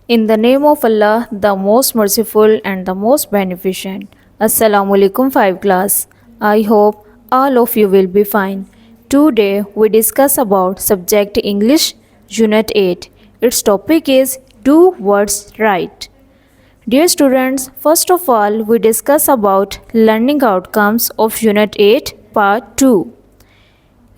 In the name of Allah, the most merciful and the most beneficent. Assalamu alaikum 5 class. I hope all of you will be fine. Today we discuss about subject English Unit 8. Its topic is do words right. Dear students, first of all we discuss about learning outcomes of Unit 8 Part 2.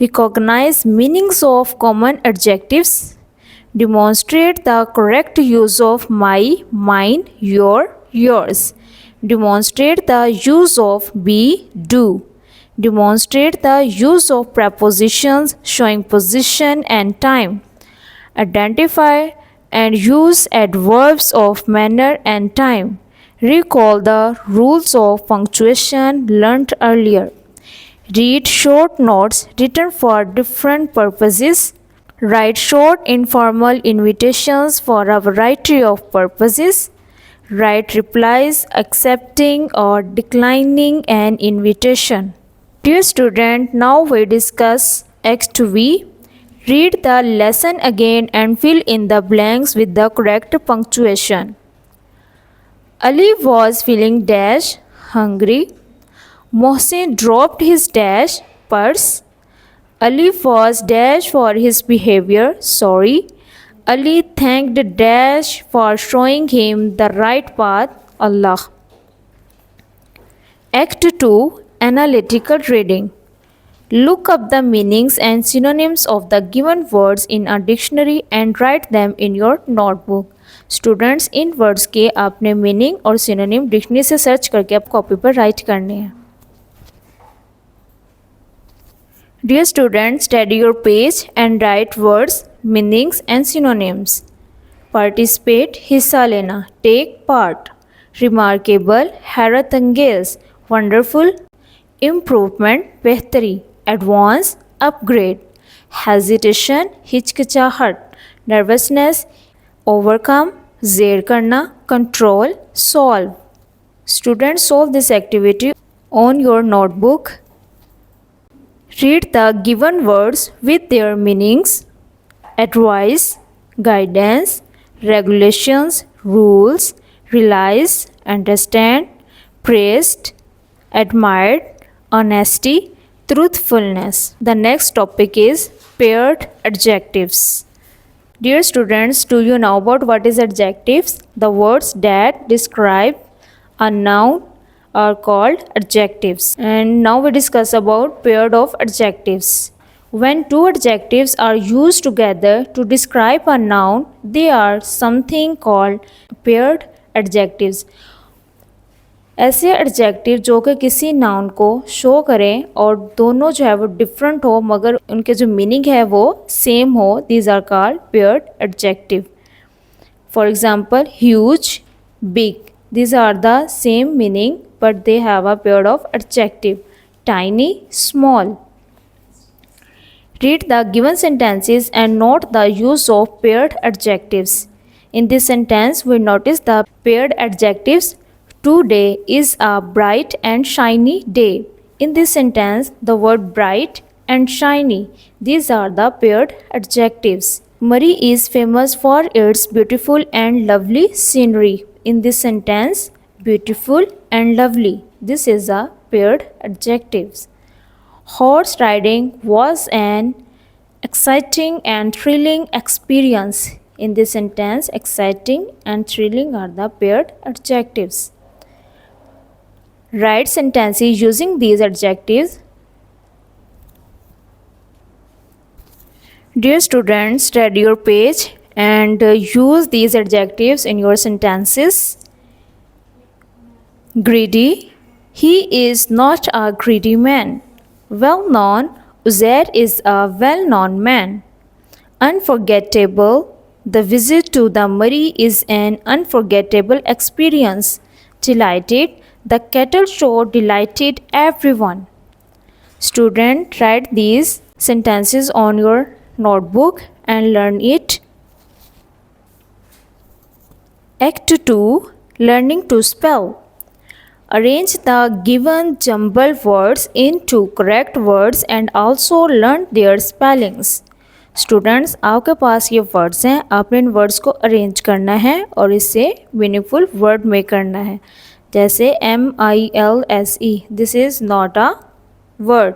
Recognize meanings of common adjectives. Demonstrate the correct use of my, mine, your, yours. Demonstrate the use of be, do. Demonstrate the use of prepositions showing position and time. Identify and use adverbs of manner and time. Recall the rules of punctuation learnt earlier. Read short notes written for different purposes. Write short informal invitations for a variety of purposes. Write replies accepting or declining an invitation. Dear student, now we discuss Act V. Read the lesson again and fill in the blanks with the correct punctuation. Ali was feeling dash hungry. Mohsin dropped his dash purse. Ali was dash for his behavior sorry. Ali thanked dash for showing him the right path Allah. Act 2 Analytical Reading. Look up the meanings and synonyms of the given words in a dictionary and write them in your notebook. Students in words के आपने meaning और synonym dictionary से search करके आप copy पर right करने हैं. Dear students, study your page and write words, meanings and synonyms. Participate, हिस्सा लेना. Take part. Remarkable, हैरत अंगेज. Wonderful, improvement, बेहतरी. Advance, upgrade. Hesitation, हिचकिचाहट. Nervousness, overcome, ज़ेर करना. Control, solve. Students, solve this activity on your notebook. Read the given words with their meanings. Advice, guidance, regulations, rules, realize, understand, praised, admired, honesty, truthfulness. The next topic is paired adjectives. Dear students, do you know about what is adjectives? The words that describe a noun are called adjectives. And now we discuss about paired of adjectives. When two adjectives are used together to describe a noun, they are something called paired adjectives. ऐसे adjective जो कि किसी noun को show करें और दोनों जो है वो डिफरेंट हो मगर उनके जो मीनिंग है वो सेम हो, these are called paired adjective. For example huge, big, these are the same meaning but they have a pair of adjective. Tiny, small. Read the given sentences and note the use of paired adjectives. In this sentence we notice the paired adjectives. Today is a bright and shiny day. In this sentence the word bright and shiny, these are the paired adjectives. Murree is famous for its beautiful and lovely scenery. In this sentence, beautiful and lovely, this is a paired adjectives. Horse riding was an exciting and thrilling experience. In this sentence, exciting and thrilling are the paired adjectives. Write sentences using these adjectives. Dear students, study your page and use these adjectives in your sentences. Greedy, he is not a greedy man. Well known, Uzair is a well known man. Unforgettable, the visit to the Murree is an unforgettable experience. Delighted, the cattle show delighted everyone. Student, write these sentences on your notebook and learn it. Act 2 Learning to Spell. Arrange the given jumbled words into correct words and also learn their spellings. Students, आपके पास ये words हैं, आपने इन words को arrange करना है और इससे meaningful word make करना है। जैसे MILSE, this is not a word.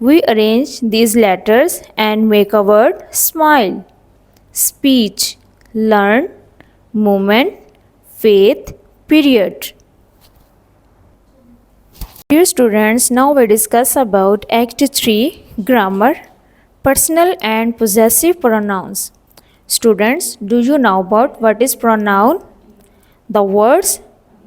We arrange these letters and make a word smile, speech, learn, movement, faith, period. Dear students, now we discuss about Act 3 Grammar, Personal and Possessive Pronouns. Students, do you know about what is pronoun? The words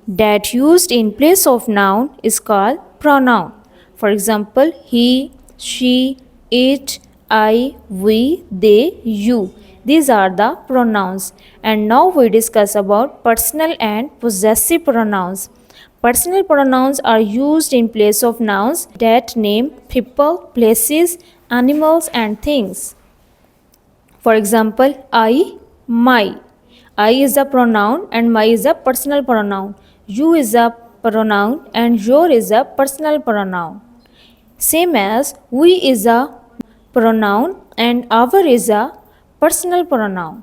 that used in place of noun is called pronoun. For example, he, she, it, I, we, they, you. These are the pronouns. And now we discuss about personal and possessive pronouns. Personal pronouns are used in place of nouns that name people, places, animals and things. For example, I, my. I is a pronoun and my is a personal pronoun. You is a pronoun and your is a personal pronoun. Same as we is a pronoun and our is a personal pronoun.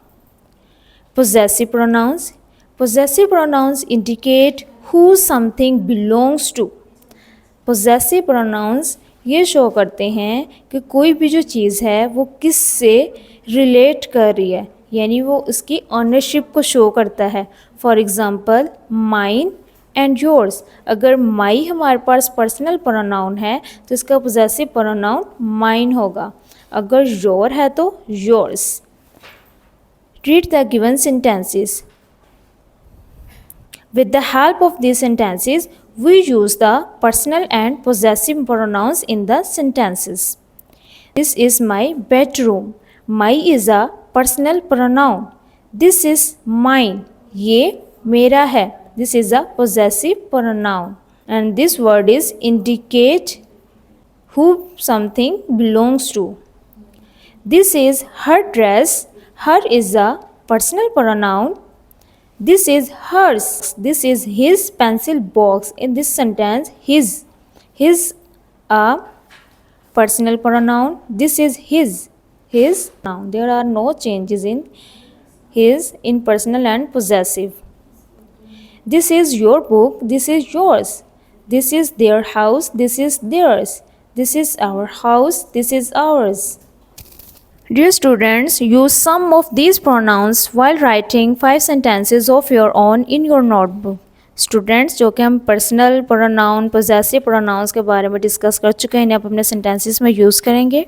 Possessive pronouns. Possessive pronouns indicate who something belongs to. Possessive pronouns ये show करते हैं कि कोई भी जो चीज़ है वो किस से रिलेट कर रही है, यानी वो उसकी ऑनरशिप को शो करता है। For example, mine and yours. अगर माई हमारे पास पर्सनल प्रोनाउन है तो इसका पोजेसिव प्रोनाउन माइन होगा। अगर योर है तो yours. Read the given sentences. With the help of these sentences, we use the personal and possessive pronouns in the sentences. This is my bedroom. My is a personal pronoun. This is mine. ये मेरा है. This is a possessive pronoun. And this word is indicate who something belongs to. This is her dress. Her is a personal pronoun. This is hers. This is his pencil box. In this sentence, his a personal pronoun. This is his noun. There are no changes in his in personal and possessive. This is your book. This is yours. This is their house. This is theirs. This is our house. This is ours. Dear students, use some of these pronouns while writing 5 sentences of your own in your notebook. Students, जो कि हम personal pronoun, possessive pronounce के बारे में discuss कर चुके हैं, इन्हें आप अपने सेंटेंसेस में यूज़ करेंगे।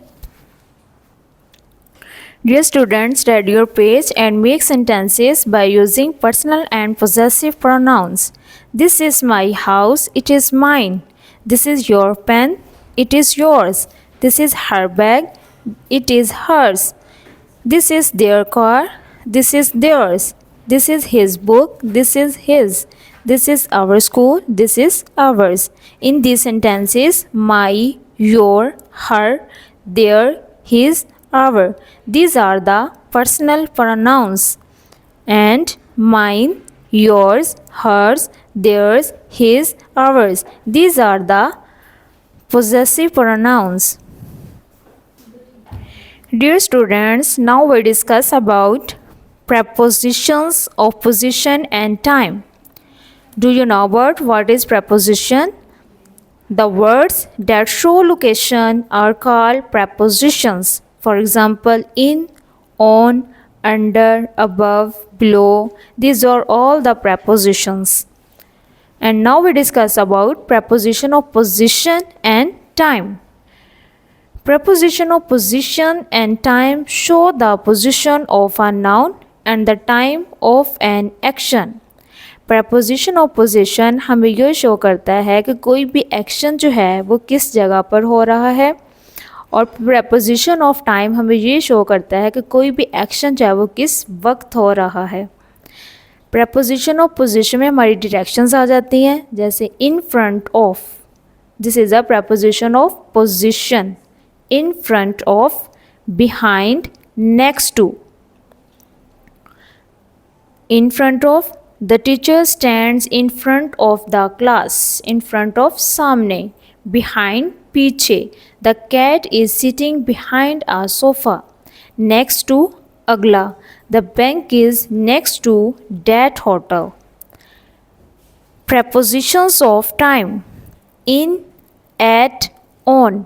Dear students, read your page and make sentences by using personal and possessive pronouns. This is my house. It is mine. This is your pen. It is yours. This is her bag. It is hers. This is their car. This is theirs. This is his book. This is his. This is our school. This is ours. In these sentences, my, your, her, their, his, our. These are the personal pronouns. And mine, yours, hers, theirs, his, ours. These are the possessive pronouns. Dear students, now we discuss about prepositions of position and time. Do you know about what is preposition? The words that show location are called prepositions. For example, in, on, under, above, below. These are all the prepositions. And now we discuss about preposition of position and time. Preposition of position and time show the position of a noun and the time of an action. Preposition of position हमें यह show करता है कि कोई भी action जो है वो किस जगह पर हो रहा है, और preposition of time हमें ये शो करता है कि कोई भी एक्शन जो है वो किस वक्त हो रहा है। Preposition of position में हमारी डायरेक्शंस आ जाती हैं, जैसे in front of. This is a preposition of position. In front of, behind, next to. In front of, the teacher stands in front of the class. In front of, सामने. Behind, पीछे. The cat is sitting behind a sofa. next to agla. The bank is next to that hotel. Prepositions of time: in, at, on.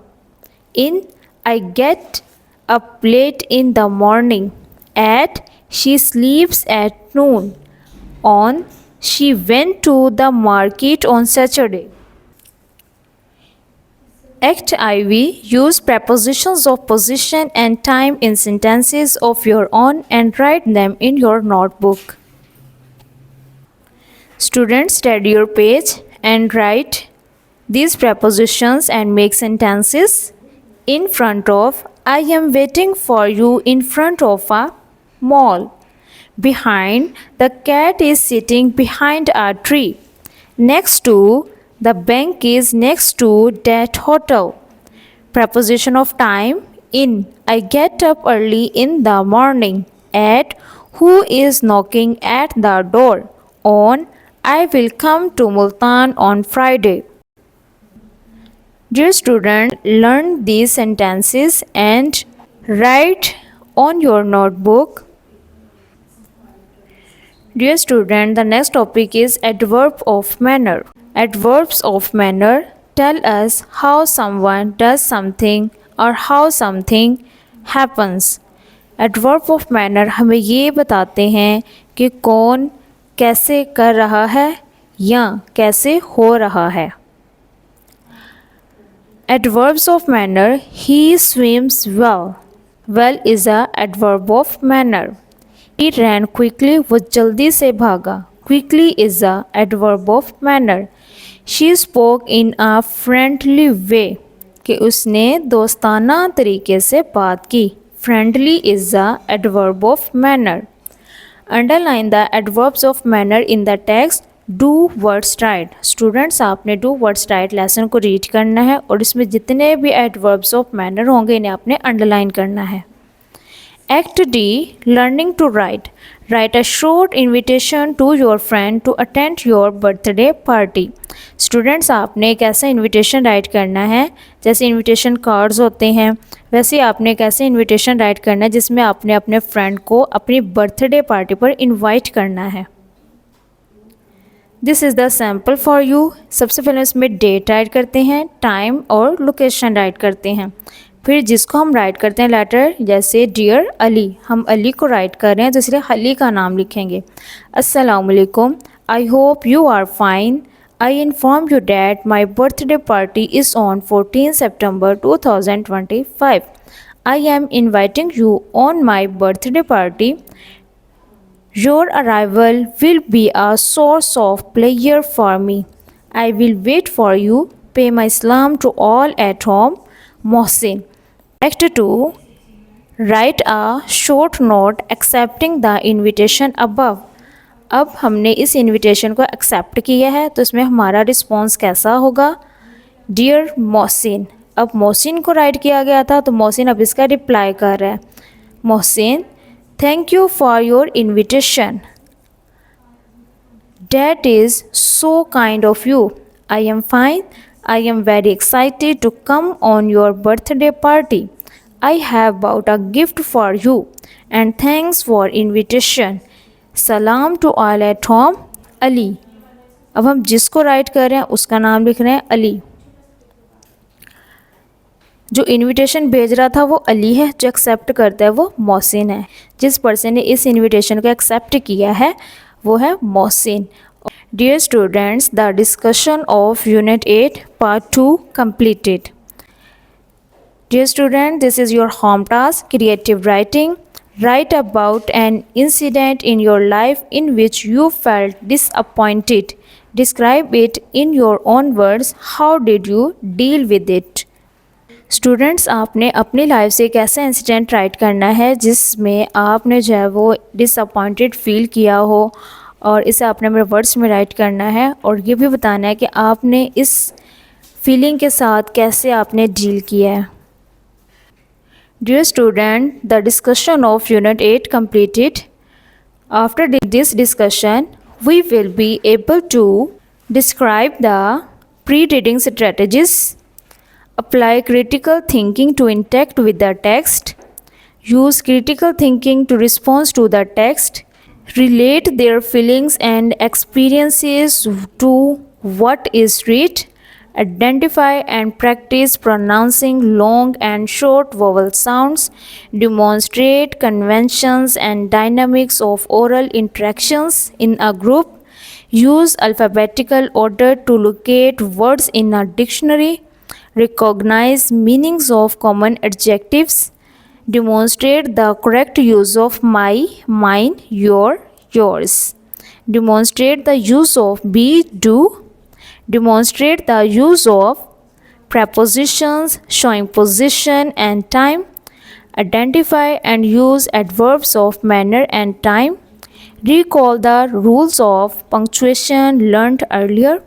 In, I get up late in the morning. At, she sleeps at noon. On, she went to the market on Saturday. Act IV. Use prepositions of position and time in sentences of your own and write them in your notebook. Students, study your page and write these prepositions and make sentences. In front of, I am waiting for you in front of a mall. Behind, the cat is sitting behind a tree. Next to, the bank is next to that hotel. Preposition of time: in, I get up early in the morning. At, who is knocking at the door. On, I will come to Multan on Friday. Dear student, learn these sentences and write on your notebook. Dear student, the next topic is adverb of manner. Adverbs of manner tell us how someone does something or how something happens. Adverb of manner हमें ये बताते हैं कि कौन कैसे कर रहा है या कैसे हो रहा है. Adverbs of manner: he swims well. Well is a adverb of manner. He ran quickly. वो जल्दी से भागा. Quickly is a adverb of manner. She spoke in a friendly way. कि उसने दोस्ताना तरीके से बात की. Friendly is a adverb of manner. Underline the adverbs of manner in the text. Do words right. Students, आपने do words right लेसन को read करना है और इसमें जितने भी adverbs of manner होंगे इन्हें आपने अंडरलाइन करना है. Act D. Learning to write. Write a short invitation to your friend to attend your birthday party. Students, आपने एक ऐसा इन्विटेशन राइट करना है जैसे इन्विटेशन कार्ड्स होते हैं, वैसे आपने एक ऐसे इन्विटेशन राइट करना है जिसमें आपने अपने फ्रेंड को अपनी बर्थडे पार्टी पर इनवाइट करना है. This is the sample for you. सबसे पहले इसमें डेट राइट करते हैं, टाइम और लोकेशन राइट करते हैं. फिर जिसको हम राइट करते हैं लेटर, जैसे डियर अली, हम अली को राइट कर रहे हैं तो इसलिए अली का नाम लिखेंगे. अस्सलामुअलैकुम, I hope you are fine. I inform you that my birthday party is on 14 September 2025. I am inviting you on my birthday party. Your arrival will be a source of pleasure for me. I will wait for you. Pay my salam to all at home. Mohsin. Act 2. Write a short note accepting the invitation above. अब हमने इस invitation को accept किया है तो इसमें हमारा response कैसा होगा. डियर मोहसिन. अब मोहसिन को राइट किया गया था तो मोहसिन अब इसका रिप्लाई कर रहा है. Mohsin, thank you for your invitation. That is so kind of you. I am fine. I am very excited to come on your birthday party. I have bought a gift for you and thanks for invitation. सलाम to all at home. Ali. अब हम जिसको right कर रहे हैं उसका नाम लिख रहे हैं अली. जो इनविटेशन भेज रहा था वो अली है, जो एक्सेप्ट करता है वो मोहसिन है. जिस पर्सन ने इस इनविटेशन को एक्सेप्ट किया है वो है Mohsin. Dear students, the discussion of unit 8 part 2 completed. Dear student, this is your home task, creative writing. Write about an incident in your life in which you felt disappointed. Describe it in your own words. How did you deal with it? Students, आपने अपनी life से एक ऐसा incident right करना है जिसमें आपने जो है वो डिसअपॉइंटेड फील किया हो और इसे आपने मेरे वर्ड्स में राइट करना है और ये भी बताना है कि आपने इस फीलिंग के साथ कैसे आपने डील किया है. Dear student, the discussion of Unit 8 completed. After this discussion, we will be able to describe the pre-reading strategies, apply critical thinking to interact with the text, Use critical thinking to respond to the text. Relate their feelings and experiences to what is read. Identify and practice pronouncing long and short vowel sounds. Demonstrate conventions and dynamics of oral interactions in a group. Use alphabetical order to locate words in a dictionary. Recognize meanings of common adjectives. Demonstrate the correct use of my, mine, your, yours. Demonstrate the use of be, do. Demonstrate the use of prepositions showing position and time. Identify and use adverbs of manner and time. Recall the rules of punctuation learned earlier.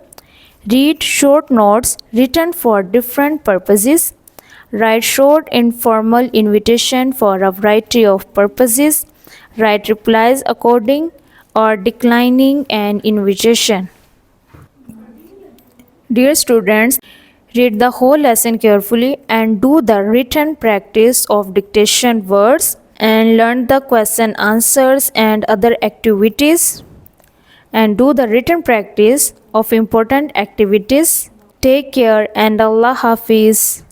Read short notes written for different purposes. Write short informal invitation for a variety of purposes. Write replies according or declining an invitation. Dear students, read the whole lesson carefully and do the written practice of dictation words and learn the question answers and other activities and do the written practice of important activities. Take care and Allah Hafiz.